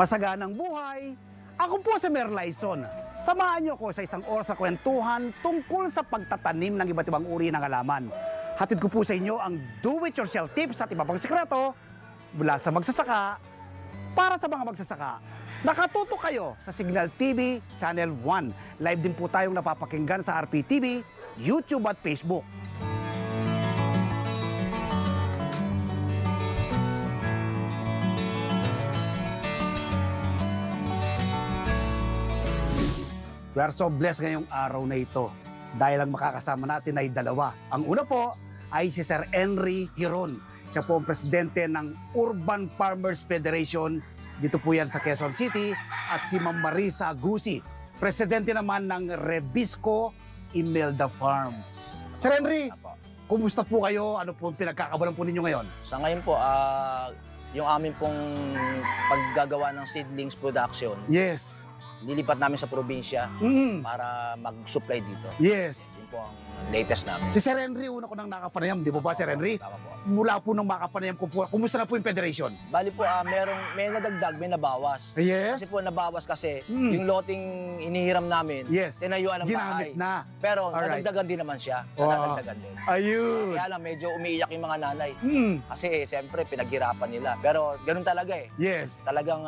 Masaganang buhay! Ako po si Merlaison. Samahan niyo ko sa isang oras sa kwentuhan tungkol sa pagtatanim ng iba't ibang uri ng halaman. Hatid ko po sa inyo ang do-it-yourself tips at iba pang sikreto mula sa magsasaka para sa mga magsasaka. Nakatuto kayo sa Signal TV Channel 1. Live din po tayong napapakinggan sa RPTV, YouTube at Facebook. We are so blessed ngayong araw na ito dahil ang makakasama natin ay dalawa. Ang una po ay si Sir Henry Giron. Siya po ang presidente ng Urban Farmers Federation. Dito po yan sa Quezon City. At si Ma'am Marisa Agusi, presidente naman ng Rebisco Imelda Farm. Sir Henry, kumusta po kayo? Ano po ang pinagkakabalan po ninyo ngayon? Sa ngayon po, yung amin pong paggagawa ng seedlings production, Yes. nilipat namin sa probinsya para mag-supply dito. Yes. Yun po ang latest namin. Si Sir Henry, una ko nang nakapanayam, di ba ba Sir Henry? Tama po. Mula po nang makapanayam ko po, kumusta na po yung federation? Bali po, may nadagdag, may nabawas. Yes. Kasi po nabawas kasi yung loting inihiram namin, Yes. tinayuan ng Ginamit bahay. na. Pero Alright. nadagdagan din naman siya. Wow. Nadagdagan din. Ayun. Kaya lang, medyo umiiyak yung mga nanay. Kasi siyempre, pinaghirapan nila. Pero ganun talaga eh. Yes. Talagang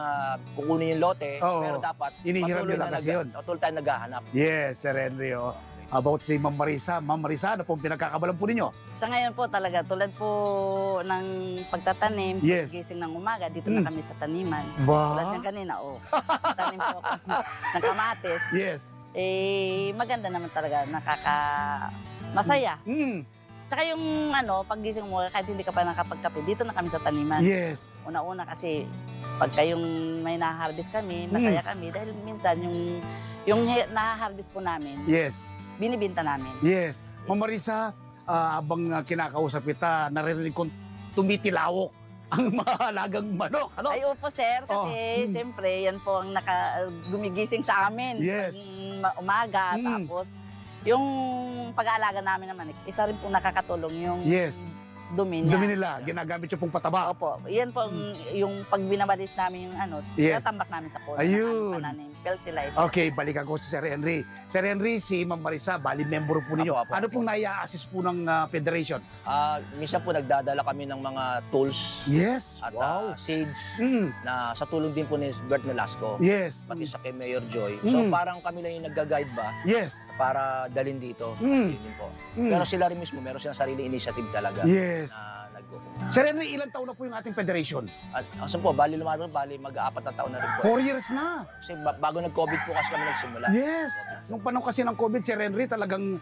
kukunin yung lote, Oo. pero dapat Inihiram nila kasi yun. patuloy tayo naghahanap. Yes, Sir Henry. Oh. About si Ma'am Marisa. Ma'am Marisa, ano pong pinagkakabalan po ninyo? Sa ngayon po talaga, tulad po ng pagtatanim, Yes. gising ng umaga, dito na kami sa taniman. Ba? Tulad ng kanina, tanim po ako ng kamatis. Yes. Maganda naman talaga, masaya. Tsaka yung paggising mo, kahit hindi ka pa nakapagkape, dito na kami sa taniman. Yes. Una-una kasi, pagka yung may naharvest kami, masaya kami. Dahil minsan yung naharvest po namin, Yes. binibinta namin. Yes. Ma'am Marisa, habang kinakausap kita, naririnig kong tumitilawok ang mga halagang manok. Ano? Ay, opo, sir. Kasi, siyempre, yan po ang gumigising sa amin. Yes. Umaga, Mm. tapos, yung pag-aalaga namin naman, isa rin po nakakatulong yung Yes. dumi niya. Dumi nila, ginagamit yung pong pataba. Opo. Yan po, yung pag binabalis namin yung Yes. tatambak namin sa puno. Ayun. Fertilizer. Okay, balikan ko si Sir Henry. Sir Henry, si Ma'am Marisa, bali member po ninyo. Apo, Ano apo. pong nai-assist po ng federation? Minsan po nagdadala kami ng mga tools Yes. at Wow. seeds Mm. na sa tulong din po ni Bert Nolasco, Yes. pati sa kay Mayor Joy. So parang kami lang yung nagga-guide ba Yes. para dalhin dito. Mm. Yun din po. Mm. Pero sila rin mismo, meron silang sarili initiative talaga Yes. na Sir Henry, ilang taon na po yung ating federation? At ang po, bali mag-aapat na taon na rin po. 4 years na. Kasi bago nag-COVID po kasi kami nagsimula. Yes. Nung panahon kasi ng COVID, Sir Henry, talagang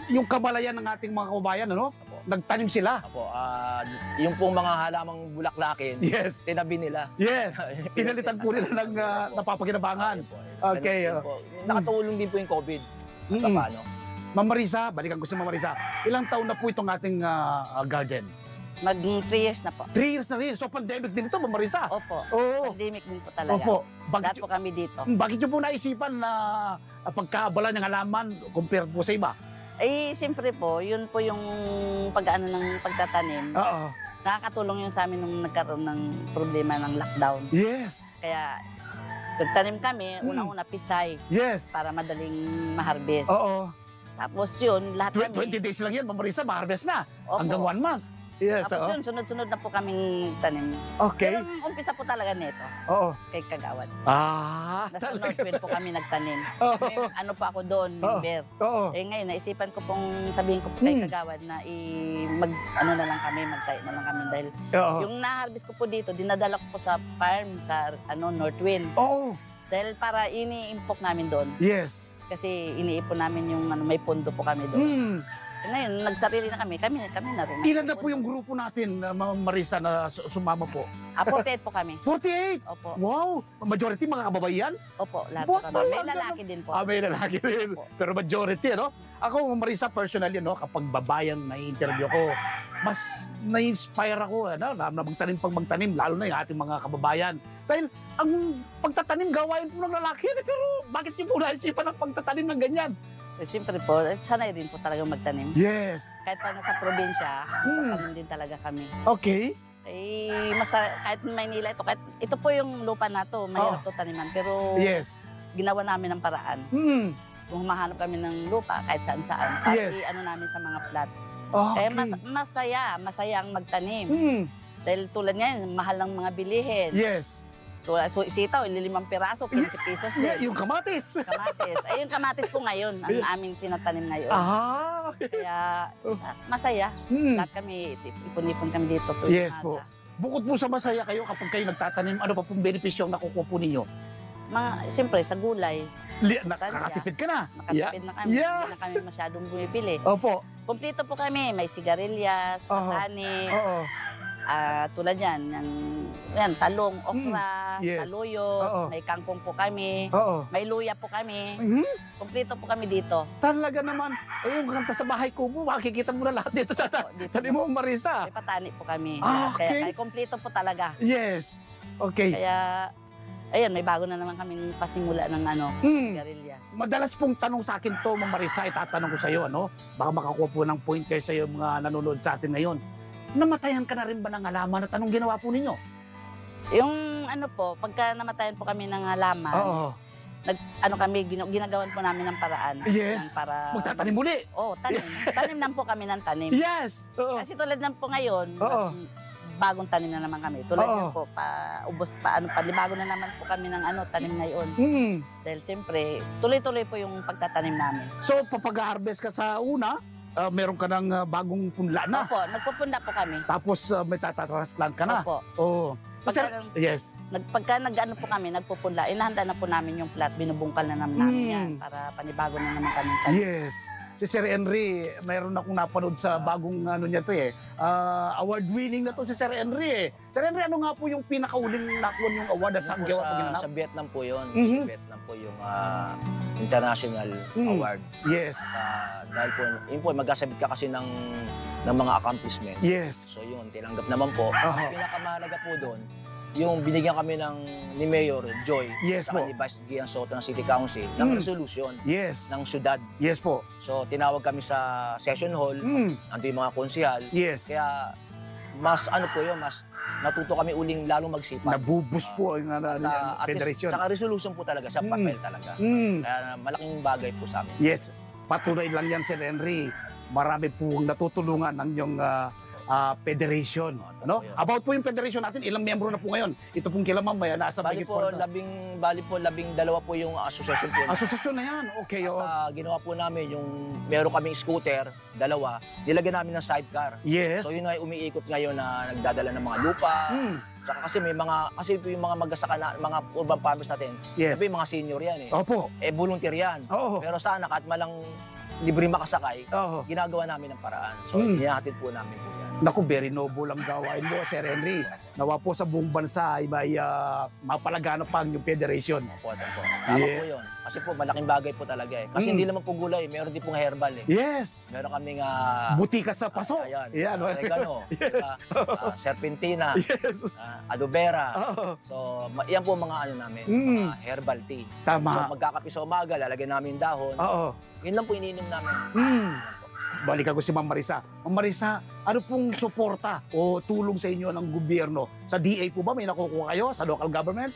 yung kamalayan ng ating mga kababayan, ano? Nagtanim sila. Apo, yung pong mga halamang bulaklakin, Yes. tinabi nila. Yes. Pinalitan po nila ng napapakinabangan. Ayun po. Okay, Ganun din po. Nakatulong din po yung COVID. At Mm. paano? Ma'am Marisa, balikan ko si Ma'am Marisa. Ilang taon na po itong ating garden? Mag 3 years na po. 3 years na rin. So pandemic din ito, Ma'am Marisa. Opo. Oo. Pandemic din po talaga. Opo. Lahat po kami dito. Bakit nyo po naisipan na pagkaabala ng halaman compared po sa iba? Siyempre po, yun po yung pag-ano ng pagtatanim. Oo. Nakakatulong yun sa amin nung nagkaroon ng problema ng lockdown. Yes. Kaya nagtanim kami, unang-una pitsay Yes. para madaling maharvest. Oo. Tapos yun, lahat kami. 20 days lang yan, Ma'am Marisa, ma-harvest na. Opo. Hanggang 1 month. Yes. Tapos Oo. yun, sunod-sunod na po kaming tanim. Okay. Pero ang umpisa po talaga nito, Oo. kay Kagawad. Talaga. Nasa Northwind po kami nagtanim. Oo. May, ano pa ako doon, member. Oo. Ngayon, naisipan ko pong sabihin ko po kay Hmm. Kagawad na mag-ano na lang kami, magtayo na lang kami. Dahil Oo. yung na-harvest ko po dito, dinadala ko po sa farm, sa Northwind. Oo. Dahil para ini-impok namin doon. Yes. Kasi iniipon namin yung may pondo po kami doon. Ngayon, nagsarili na kami na rin. Ilan na po yung grupo natin, Ma'am Marisa, na sumama po? 48 po kami. 48! Opo. Wow! Majority mga kababayan? Opo, lahat po What kami. May talaga? lalaki din po. May lalaki rin. Opo. Pero majority, ano? Ako, Marisa, personally, no, kapag babayan na interview ko, mas na-inspire ako, ano, na magtanim, lalo na yung ating mga kababayan. Dahil ang pagtatanim, gawain po ng lalaki, pero bakit yung po naisipan ng pagtatanim ng ganyan? Siyempre po, sanay rin po talaga magtanim. Yes. Kahit pa nasa probinsya, magtanim din talaga kami. Okay. Kahit Maynila ito, kahit ito po yung lupa na to, mahirap to taniman. Pero Yes. ginawa namin ng paraan. Mm. Kung humahanap kami ng lupa, kahit saan-saan, kahit Yes. ano namin sa mga plat. Okay. Kaya masaya ang magtanim. Mm. Dahil tulad ngayon, mahal ng mga bilihin. Yes. Tulad sitaw, 5 piraso, 15 pesos Yeah, din. yung kamatis. Kamatis. Ay, yung kamatis po ngayon, ang aming tinatanim ngayon. Okay. Kaya Oh. masaya. Mm. Lahat kami, ipon-ipon kami dito. Yes po. Bukod po sa masaya kayo kapag kayo nagtatanim, ano pa pong benepisyo ang nakukuha po ninyo? Siyempre, sa gulay, Nakakatipid ka na. nakatipid na kami. Yes. Hindi na kami masyadong bumibili. Opo. Kumpleto po kami. May sigarilyas, Oo. patani, Oo. tulad yan, yan, talong, okra, Yes. Oo. saluyot, may kangkong po kami, Oo. may luya po kami. Mhm. Kumpleto po kami dito. Talaga naman. Yung kanta sa bahay ko po, makikita mo na lahat dito sa Dito tanim mo, Marisa. may patani po kami. Okay. Kaya kumpleto po talaga. Yes. Okay. Kaya, ayun, may bago na naman kaming pasimula ng Hmm. sigarilyas. Madalas pong tanong sa akin to, Ma'am Marisa, itatanong ko sa iyo, ano? Baka makakuha po ng pointer sa iyo mga nanonood sa atin ngayon. Namatayan ka na rin ba ng halaman at anong ginawa po ninyo? Yung pagka namatayan po kami ng halaman, Oo. ginagawan po namin ng paraan. Yes. Para, Magtatanim muli. tanim. Tanim lang po kami ng tanim. Yes. Oo. Kasi tulad ng po ngayon, Oo. bagong tanim na naman kami. Tulad Oo. yan po, palibago na naman po kami ng tanim ngayon. Hmm. Dahil siyempre, tuloy-tuloy po yung pagtatanim namin. So, papag-harvest ka sa una, meron ka ng bagong punla na. Opo, nagpupunda po kami. Tapos may tatatransplant ka na. Opo. Oo. So, sir, yes. Pagka nag-ano po kami, nagpupunla, inahanda na po namin yung plat, binubungkal na namin yan para panibago na naman kami tanim. Yes. Si Sir Henry, mayroon akong napanood sa bagong niya to award-winning na to si Sir Henry eh. Sir Henry, ano nga po yung pinakauling nakuha yung award at saan gawa pag Sa Vietnam po yun. Mhm. Sa Vietnam po yung international award. Yes. Dahil po, yun po, magkasabit ka kasi ng mga accomplishment. Yes. So yun, tinanggap naman po. Aha. Ang pinakamahalaga po doon, yung binigyan kami ni Mayor Joy, Yes saka po. ni Vice Gian Soto ng City Council, ng resolution Yes. ng syudad. Yes po. So tinawag kami sa session hall, ando yung mga konsihal. Yes. Kaya mas mas natuto kami uling lalong magsipag. Nabubus po ang At least, federation. Tsaka resolution po talaga, sa papel talaga. Kaya malaking bagay po sa amin. Yes. Patuloy lang yan, Sir Henry. Marami pong natutulungan ng yung federation. No? Yun. About po yung federation natin, ilang miyembro na po ngayon? Ito pong kila Ma'am, nasa Bali bagit po, labing dalawa po yung asosasyon po. Asosasyon na yan. Okay, oo. At ginawa po namin meron kaming scooter, dalawa, nilagyan namin ng sidecar. Yes. So yun ay umiikot ngayon na nagdadala ng mga lupa. Saka kasi kasi yung mga magasaka na, mga urban farmers natin, Yes. sabi mga senior yan eh. Opo. Volunteer yan. Oo. Pero sana kahit malang libre makasakay, Oo. ginagawa namin ng paraan. So hinahatid po namin po yan. Naku, very noble ang gawain mo, Sir Henry. Nawa po sa buong bansa ay may mapalaganap pa yung federation. Opo. Tama po yun. Kasi po malaking bagay po talaga eh. Kasi hindi naman po gulay, meron din pong herbal eh. Yes. Meron kaming Butika sa paso. Ayan. Yan. Oregano, Yes. serpentina, Yes. aloe vera. Oo. So, yan po mga namin, mga herbal tea. So, Tama. magkakape sa umaga, lalagyan namin dahon. Oo. Yun lang po iniinom namin. Balikan ko si Ma'am Marisa. Ma'am Marisa, ano pong suporta o tulong sa inyo ng gobyerno? Sa DA po ba may nakukuha kayo sa local government?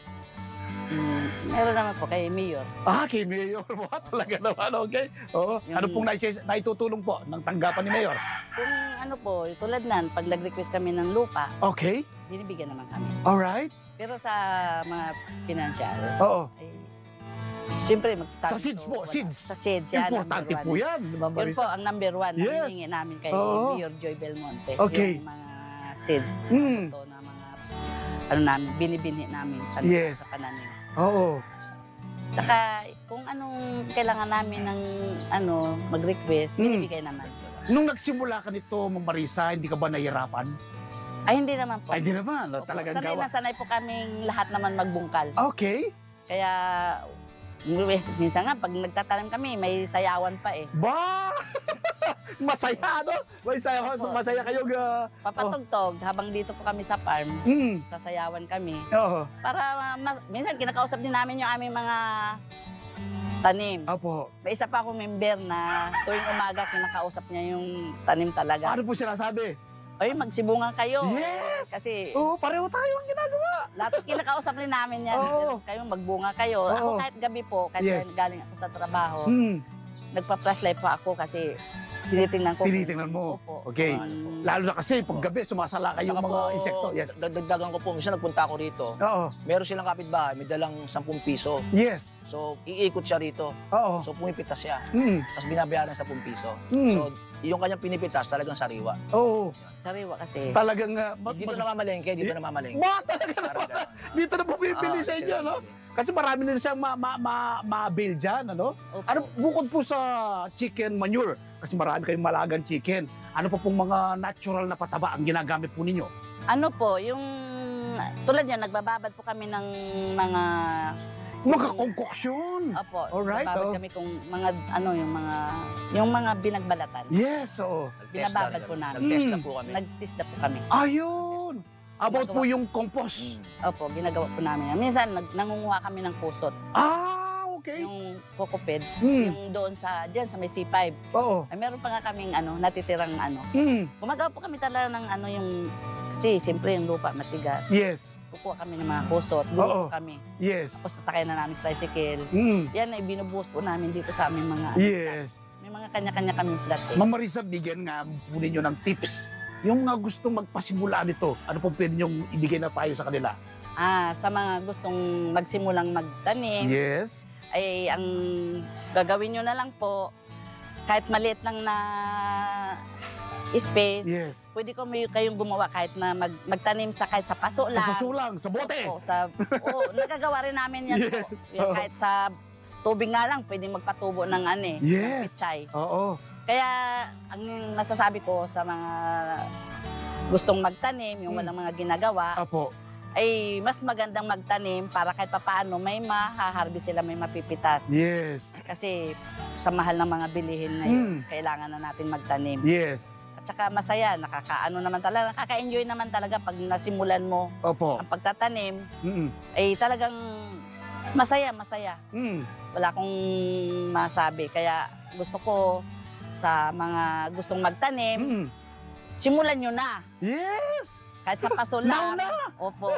Meron naman po kay Mayor. Kay Mayor mo. Talaga naman, okay. Oo. Ano pong naitutulong po ng tanggapan ni Mayor? Kung tulad nan, pag nag-request kami ng lupa, Okay. binibigyan naman kami. Alright. Pero sa mga financial, Oo. ay, siyempre, Sa SIDS po, SIDS. Sa SIDS, yan. Importante number po one. yan, Ma'am Yun po Marisa. ang number one na Yes. hiningi namin kay Oo. Mayor Joy Belmonte. Okay. Yung mga SIDS. Ito na mga, namin, binibinhi namin Yes. sa kananim. Oo. Tsaka, kung anong kailangan namin ng mag-request, binibigay naman. Nung nagsimula ka nito, Ma'am Marisa, hindi ka ba nahihirapan? Ay, hindi naman po. Ay, hindi naman. Opo. Talagang Sanay gawa. na sanay po kaming lahat naman magbungkal. Okay. Kaya, minsan nga, pag nagtatanim kami, may sayawan pa eh. Ba! Masaya, no? Opo. Masaya kayo. Papatugtog, habang dito po kami sa farm, sasayawan kami. Oo. Para, minsan kinakausap din namin yung aming mga tanim. Opo. May isa pa akong member na tuwing umaga kinakausap niya yung tanim talaga. Ano po sinasabi? Ay, magsibungan kayo. Yes! Kasi Oo, pareho tayo ang ginagawa. lahat kinakausap rin namin yan. Oo. Kayo magbunga kayo. Oo. Ako kahit gabi po, kahit Yes. galing ako sa trabaho, Hmm, nagpa-flashlight pa ako kasi tinitingnan ko. tinitingnan mo. Opo. Okay. Ang- Lalo na kasi pag gabi, sumasala kayo Tsaka mga po, insekto. Yes. dagdagan ko po, minsan nagpunta ako rito. Oo. Meron silang kapitbahay, may dalang 10 piso. Yes. So, iikot siya rito. Oo. So, pumipitas siya. Mm. Tapos binabayaran 10 piso. Mm. So, yung kanyang pinipitas, talagang sariwa. Oo. Sariwa kasi. Talagang Dito namamalengke, dito namamalengke. Talaga Parang naman. ganon. Dito na bumibili Ah, sa inyo, sila no? bibili. Kasi marami na siyang ma-bill dyan, ano? Opo. Ano, bukod po sa chicken manure, kasi marami kayong malagang chicken, ano pa pong mga natural na pataba ang ginagamit po ninyo? Ano po, yung tulad yan, nagbababad po kami ng mga... Mga konkoksyon. Opo, Alright, nagbabad oh. kami kung mga, ano, yung mga binagbalatan. Yes, oo. Nag-test Binababad na rin po kami. namin. Nag-test na Mm. po kami. Nag-test na po kami. Ayun! About po yung compost. Mm. Opo, ginagawa po namin. yan. Minsan, nangunguha kami ng kusot. Okay. Yung kokoped, Hmm. yung doon sa, dyan sa may C5. Oo. Ay, meron pa nga kaming, natitirang, Hmm. Gumagawa po kami talaga ng, yung, kasi, siyempre, yung lupa matigas. Yes. Kukuha kami ng mga kusot, Oo. dulo po kami. Yes. Tapos sasakay na namin sa tricycle. Hmm. Yan ay binubuhos po namin dito sa aming mga, Yes. may mga kanya-kanya kaming flat eh. Ma'am Marisa, bigyan nga po ninyo ng tips. Yung mga gustong magpasimula nito, ano po pwede niyong ibigay na payo sa kanila? Sa mga gustong magsimulang magtanim, Yes. ay ang gagawin nyo na lang po, kahit maliit lang na space, Yes. pwede kayong gumawa kahit na magtanim sa kahit sa paso lang. Sa pasulang, sa bote. Opo, nagagawa rin namin yan Yes. po. Yan, Oo. kahit sa tubig nga lang, pwede magpatubo ng ng Yes. pitsay. Oo. Kaya ang masasabi ko sa mga gustong magtanim, yung Hmm. walang mga ginagawa, Apo. ay mas magandang magtanim para kahit papaano may mahaharvest sila, may mapipitas. Yes. Kasi sa mahal ng mga bilihin ngayon, Hmm. kailangan na natin magtanim. Yes. At saka masaya, nakaka-enjoy naman talaga pag nasimulan mo Opo. ang pagtatanim, Mm. ay talagang masaya. Mm. Wala akong masabi. Kaya gusto ko sa mga gustong magtanim, Mm. simulan nyo na. Yes. Kahit sa paso Now lang. na. Opo.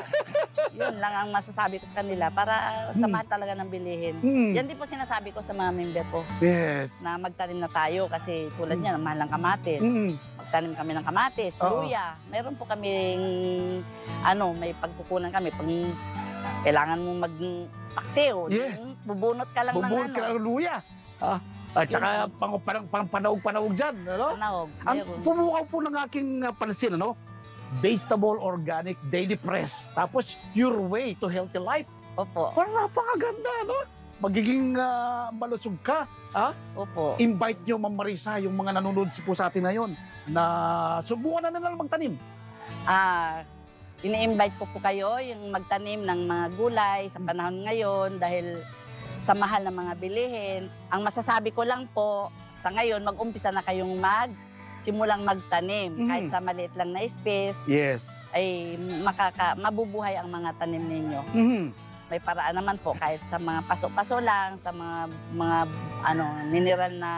Yun lang ang masasabi ko sa kanila para sa Hmm. mahal talaga ng bilihin. Mm. Yan din po sinasabi ko sa mga member ko Yes. na magtanim na tayo kasi tulad niyan, ang mahal ng kamatis. Mm. Magtanim kami ng kamatis, Oo. luya. Meron po kaming, may pagkukunan kami. Pag kailangan mong magpaksiw, Yes. bubunot ka lang Bubunot ng ka ng luya. At saka panahog-panahog dyan, ano? panahog. Ang Meron. pumukaw po ng aking pansin, ano? Vegetable Organic Daily Press. Tapos, your way to healthy life. Opo, Parang napakaganda, no? Magiging malusog ka. opo. Invite nyo, Ma'am Marisa, yung mga nanonood po sa atin ngayon na subukan na nila magtanim. Ini-invite ko po kayo yung magtanim ng mga gulay sa panahon ngayon dahil sa mahal ng mga bilihin. Ang masasabi ko lang po, sa ngayon, mag-umpisa na kayong simulang magtanim. Mhm. Kahit sa maliit lang na space, Yes. ay mabubuhay ang mga tanim ninyo. Mhm. May paraan naman po kahit sa mga paso-paso lang, sa mga mineral na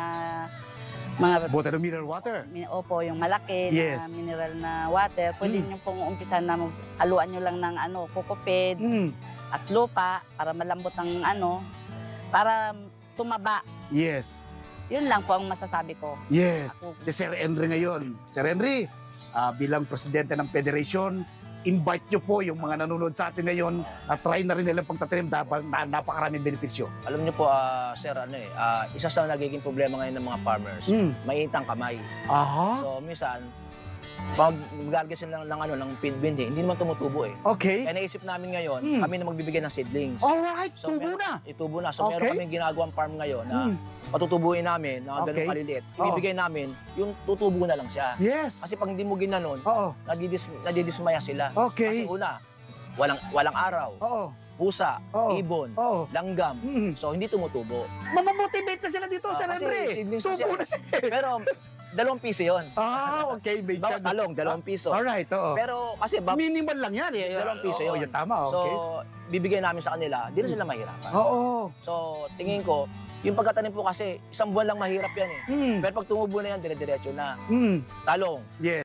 mga Bottle of mineral water. opo, yung malaki Yes. na mineral na water, pwede nyo pong umpisa na haluan nyo lang ng kokoped Mm. at lupa para malambot ang para tumaba. Yes. Yun lang po ang masasabi ko. Yes. Ako, Si Sir Henry ngayon. Sir Henry, bilang presidente ng federation, invite nyo po yung mga nanonood sa atin ngayon na try na rin nilang pagtatanim dahil napakaraming benepisyo. Alam niyo po, sir, isa sa nagiging problema ngayon ng mga farmers, Mm. mainit ang kamay. Aha. So, minsan, pag maglalagay sila ng pinbindi, hindi naman tumutubo eh. Okay. Kaya naisip namin ngayon, Hmm. kami na magbibigay ng seedlings. Alright, So, tubo meron- na. Itubo na. So, Okay. meron kaming ginagawang farm ngayon na Mm. patutubuin namin na Okay. ganun kaliliit. Oo. Ibibigay namin, yung tutubo na lang siya. Yes. Kasi pag hindi mo ginanon, Oo. nadidismaya sila. Okay. Kasi una, walang araw, Oo. pusa, Oo. ibon, Oo. langgam. Mm. So, hindi tumutubo. Mamamotivate na sila dito, Sir Kasi Henry. seedlings Tubo siya. na siya. Pero, 2 piso yun. Okay. May Bawat tiyan. talong, 2 piso. Alright, oo. Pero, kasi, Minimal lang yan. 2 piso Oo, yun. yun, tama, So, okay. bibigyan namin sa kanila, di na sila mahirapan. Oo. So, tingin ko, yung pagkatanim po kasi, isang buwan lang mahirap yan eh. Mm. Pero pag tumubo na yan, dire-diretso na. Mm. Talong, Yes.